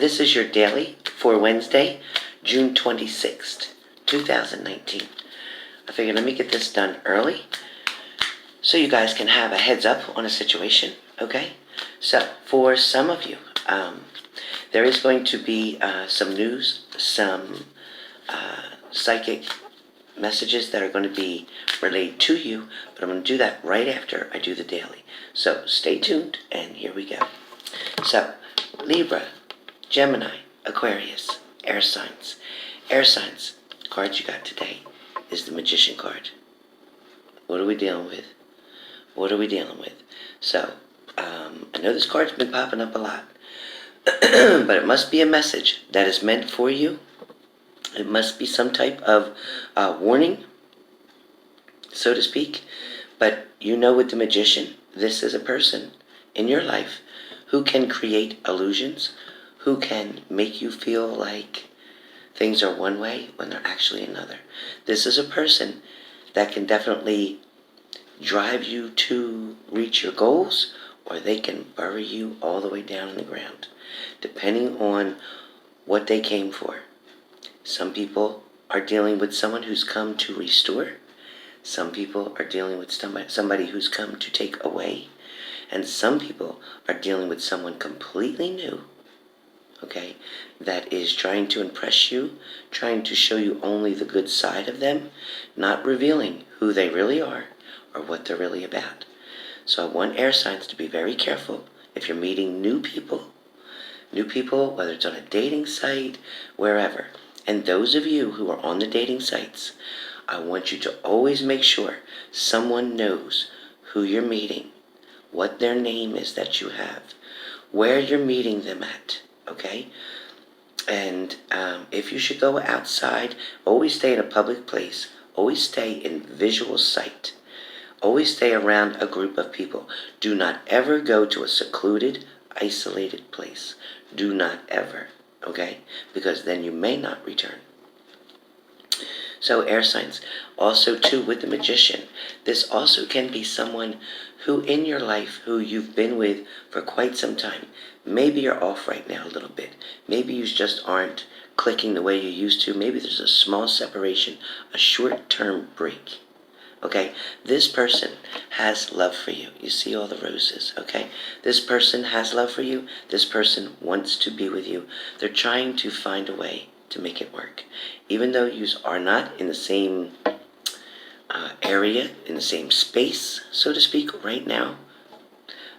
this is your daily for Wednesday, June 26th, 2019. I figured let me get this done early so you guys can have a heads up on a situation, okay? So, for some of you, there is going to be some news, some psychic messages that are going to be relayed to you, but I'm going to do that right after I do the daily. So, stay tuned, and here we go. So, Libra, Gemini, Aquarius, air signs. Air signs, cards you got today is the Magician card. What are we dealing with? What are we dealing with? So, I know this card's been popping up a lot, but it must be a message that is meant for you. It must be some type of warning, so to speak. But you know, with the Magician, this is a person in your life who can create illusions, who can make you feel like things are one way when they're actually another. This is a person that can definitely drive you to reach your goals, or they can bury you all the way down in the ground, depending on what they came for. Some people are dealing with someone who's come to restore. Some people are dealing with somebody who's come to take away. And some people are dealing with someone completely new, okay, that is trying to impress you, trying to show you only the good side of them, not revealing who they really are or what they're really about. So I want air signs to be very careful if you're meeting new people, whether it's on a dating site, wherever. And those of you who are on the dating sites, I want you to always make sure someone knows who you're meeting, what their name is that you have, where you're meeting them at, okay? And if you should go outside, always stay in a public place. Always stay in visual sight. Always stay around a group of people. Do not ever go to a secluded, isolated place. Do not ever, okay? Because then you may not return. So air signs. Also, too, with the Magician, this also can be someone who in your life, who you've been with for quite some time. Maybe you're off right now a little bit. Maybe you just aren't clicking the way you used to. Maybe there's a small separation, a short-term break. Okay, this person has love for you. You see all the roses, okay? This person has love for you. This person wants to be with you. They're trying to find a way to make it work. Even though you are not in the same area, in the same space, so to speak, right now,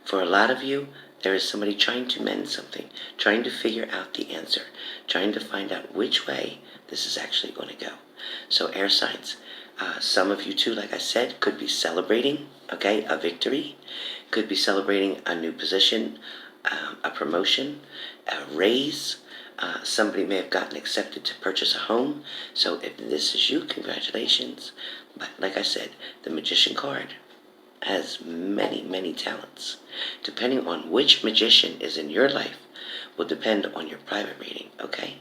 for a lot of you, there is somebody trying to mend something, trying to figure out the answer, trying to find out which way this is actually going to go. So air signs. Some of you too, like I said, could be celebrating, okay, a victory, could be celebrating a new position, a promotion, a raise. Somebody may have gotten accepted to purchase a home. So if this is you, congratulations. But like I said, the Magician card has many, many talents. Depending on which Magician is in your life will depend on your private reading, okay?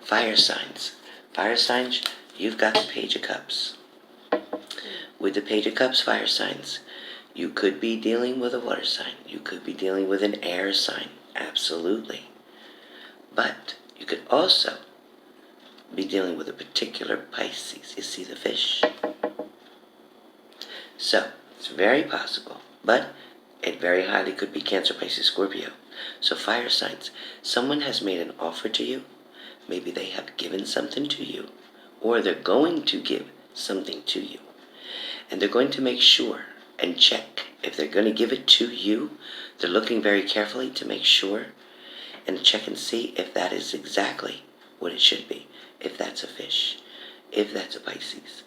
Fire signs. Fire signs, you've got the Page of Cups. With the Page of Cups, fire signs, you could be dealing with a water sign. You could be dealing with an air sign. Absolutely. But you could also be dealing with a particular Pisces. You see the fish? So, it's very possible, but it very highly could be Cancer, Pisces, Scorpio. So fire signs, someone has made an offer to you. Maybe they have given something to you, or they're going to give something to you. And they're going to make sure and check. If they're going to give it to you, they're looking very carefully to make sure and check and see if that is exactly what it should be. If that's a fish, if that's a Pisces,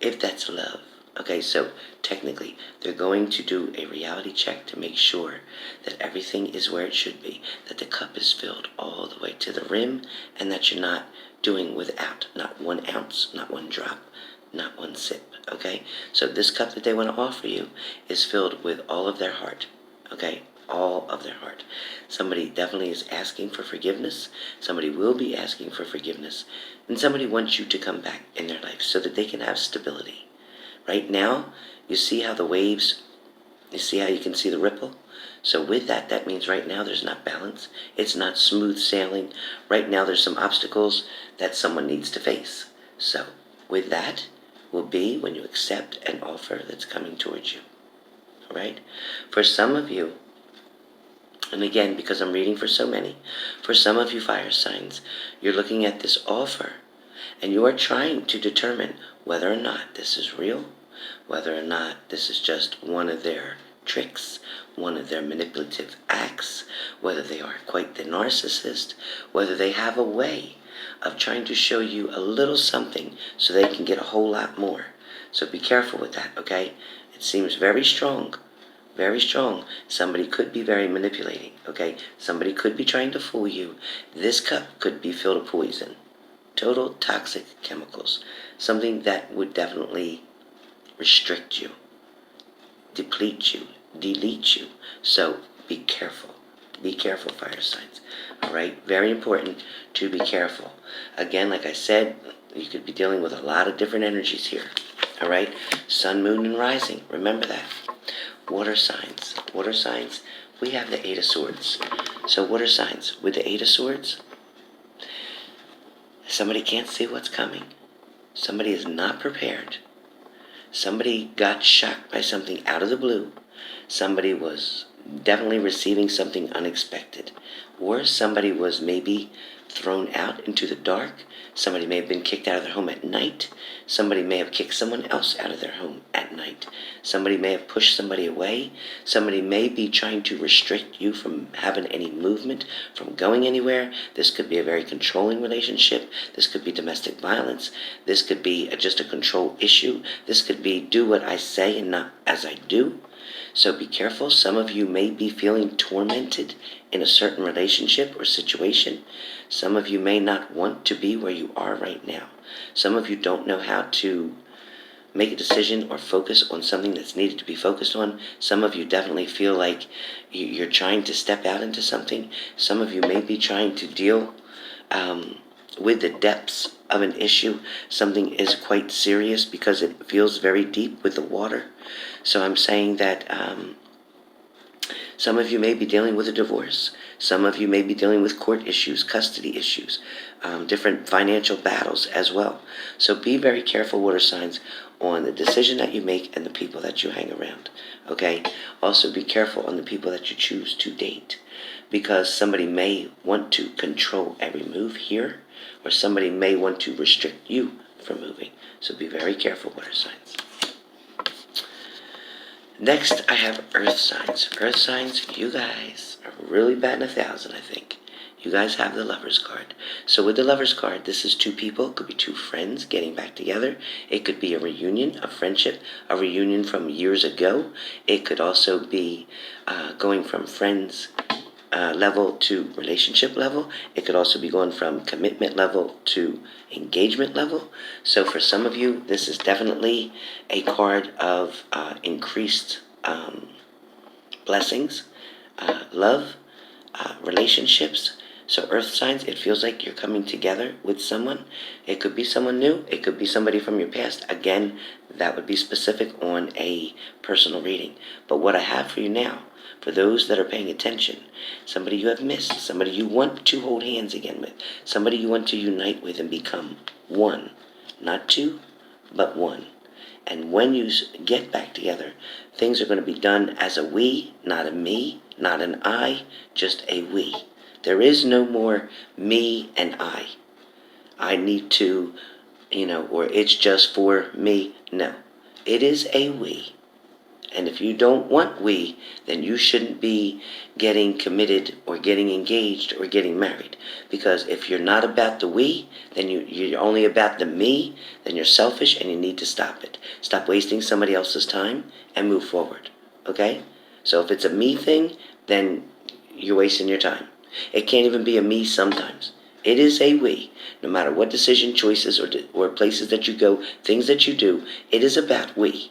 if that's love. Okay, so technically, they're going to do a reality check to make sure that everything is where it should be, that the cup is filled all the way to the rim, and that you're not doing without, not 1 ounce, not 1 drop, not 1 sip, okay? So this cup that they want to offer you is filled with all of their heart, okay? All of their heart. Somebody definitely is asking for forgiveness. Somebody will be asking for forgiveness. And somebody wants you to come back in their life so that they can have stability. Right now, you see how the waves, you see how you can see the ripple? So with that, that means right now there's not balance. It's not smooth sailing. Right now there's some obstacles that someone needs to face. So with that will be when you accept an offer that's coming towards you. All right? For some of you, and again, because I'm reading for so many, for some of you fire signs, you're looking at this offer and you are trying to determine whether or not this is real, whether or not this is just one of their tricks, one of their manipulative acts, whether they are quite the narcissist, whether they have a way of trying to show you a little something so they can get a whole lot more. So be careful with that, okay? It seems very strong. Very strong. Somebody could be very manipulating, okay? Somebody could be trying to fool you. This cup could be filled with poison. Total toxic chemicals. Something that would definitely restrict you, deplete you, delete you. So be careful. Be careful, fire signs. All right? Very important to be careful. Again, like I said, you could be dealing with a lot of different energies here. All right? Sun, moon, and rising. Remember that. Water signs. Water signs, we have the Eight of Swords. So water signs, with the Eight of Swords, somebody can't see what's coming. Somebody is not prepared. Somebody got shocked by something out of the blue. Somebody was definitely receiving something unexpected. Or somebody was maybe thrown out into the dark. Somebody may have been kicked out of their home at night. Somebody may have kicked someone else out of their home at night. Somebody may have pushed somebody away. Somebody may be trying to restrict you from having any movement, from going anywhere. This could be a very controlling relationship. This could be domestic violence. This could be just a control issue. This could be do what I say and not as I do. So be careful. Some of you may be feeling tormented in a certain relationship or situation. Some of you may not want to be where you are right now. Some of you don't know how to make a decision or focus on something that's needed to be focused on. Some of you definitely feel like you're trying to step out into something. Some of you may be trying to deal with the depths of an issue. Something is quite serious because it feels very deep with the water. So I'm saying that some of you may be dealing with a divorce. Some of you may be dealing with court issues, custody issues, different financial battles as well. So be very careful, water signs, on the decision that you make and the people that you hang around. Okay? Also be careful on the people that you choose to date, because somebody may want to control every move here, or somebody may want to restrict you from moving. So be very careful, water signs. Next, I have earth signs. Earth signs, you guys are really batting 1,000, I think. You guys have the Lover's card. So with the Lover's card, this is two people. It could be two friends getting back together. It could be a reunion, a friendship, a reunion from years ago. It could also be going from friends level to relationship level. It could also be going from commitment level to engagement level. So for some of you, this is definitely a card of increased blessings, love, relationships. So earth signs, it feels like you're coming together with someone. It could be someone new. It could be somebody from your past. Again, that would be specific on a personal reading. But what I have for you now, for those that are paying attention, somebody you have missed, somebody you want to hold hands again with, somebody you want to unite with and become one. Not two, but one. And when you get back together, things are going to be done as a we, not a me, not an I, just a we. There is no more me and I. I need to, or it's just for me. No. It is a we. And if you don't want we, then you shouldn't be getting committed or getting engaged or getting married. Because if you're not about the we, then you're only about the me, then you're selfish and you need to stop it. Stop wasting somebody else's time and move forward. Okay? So if it's a me thing, then you're wasting your time. It can't even be a me sometimes. It is a we. No matter what decision, choices, or places that you go, things that you do, it is about we.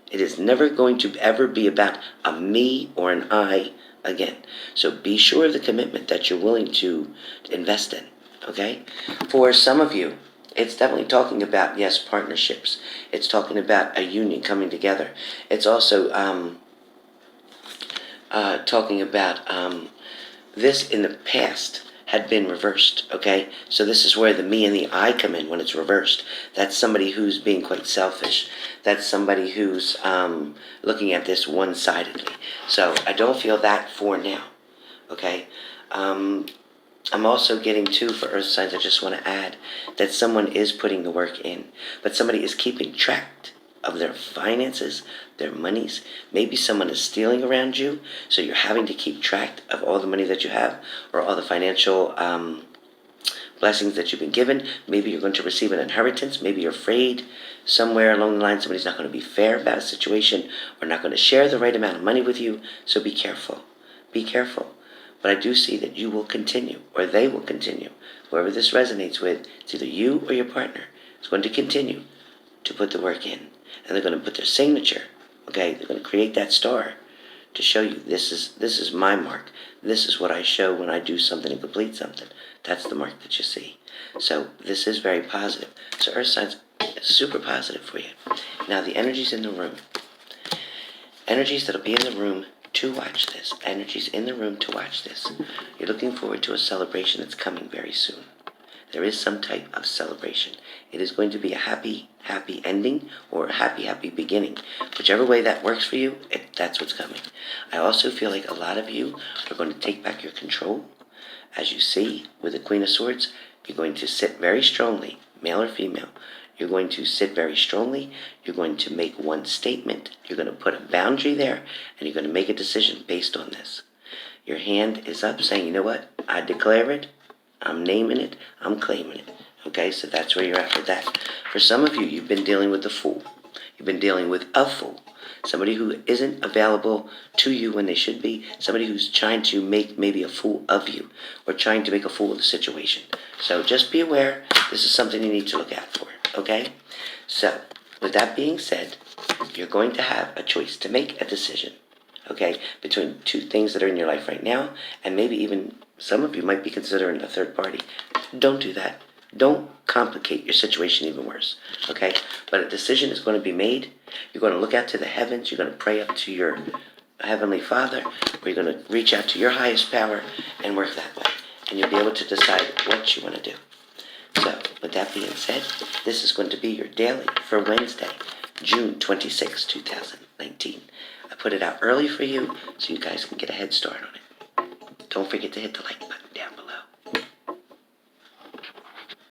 It is never going to ever be about a me or an I again. So be sure of the commitment that you're willing to invest in, okay? For some of you, it's definitely talking about, yes, partnerships. It's talking about a union coming together. It's also talking about this in the past had been reversed, okay? So this is where the me and the I come in when it's reversed. That's somebody who's being quite selfish. That's somebody who's looking at this one-sidedly. So I don't feel that for now, okay? I'm also getting too, for earth signs, I just want to add that someone is putting the work in, but somebody is keeping track of their finances, their monies. Maybe someone is stealing around you, so you're having to keep track of all the money that you have, or all the financial blessings that you've been given. Maybe you're going to receive an inheritance. Maybe you're afraid somewhere along the line somebody's not going to be fair about a situation, or not going to share the right amount of money with you. So be careful. Be careful. But I do see that you will continue, or they will continue. Whoever this resonates with, it's either you or your partner, is going to continue to put the work in. And they're going to put their signature, okay? They're going to create that star to show you this is my mark. This is what I show when I do something and complete something. That's the mark that you see. So this is very positive. So earth signs, super positive for you. Now the energies in the room. Energies that'll be in the room to watch this. Energies in the room to watch this. You're looking forward to a celebration that's coming very soon. There is some type of celebration. It is going to be a happy, happy ending, or a happy, happy beginning. Whichever way that works for you, that's what's coming. I also feel like a lot of you are going to take back your control. As you see, with the Queen of Swords, you're going to sit very strongly, male or female. You're going to sit very strongly. You're going to make one statement. You're going to put a boundary there, and you're going to make a decision based on this. Your hand is up saying, you know what? I declare it. I'm naming it. I'm claiming it. Okay, so that's where you're at with that. For some of you, you've been dealing with the Fool. You've been dealing with a fool. Somebody who isn't available to you when they should be. Somebody who's trying to make maybe a fool of you, or trying to make a fool of the situation. So just be aware. This is something you need to look out for. Okay? So, with that being said, you're going to have a choice to make, a decision. Okay? Between two things that are in your life right now, and maybe even some of you might be considering a third party. Don't do that. Don't complicate your situation even worse, okay? But a decision is going to be made. You're going to look out to the heavens. You're going to pray up to your Heavenly Father, or you're going to reach out to your highest power and work that way. And you'll be able to decide what you want to do. So, with that being said, this is going to be your daily for Wednesday, June 26, 2019. I put it out early for you so you guys can get a head start on it. Don't forget to hit the like button down below.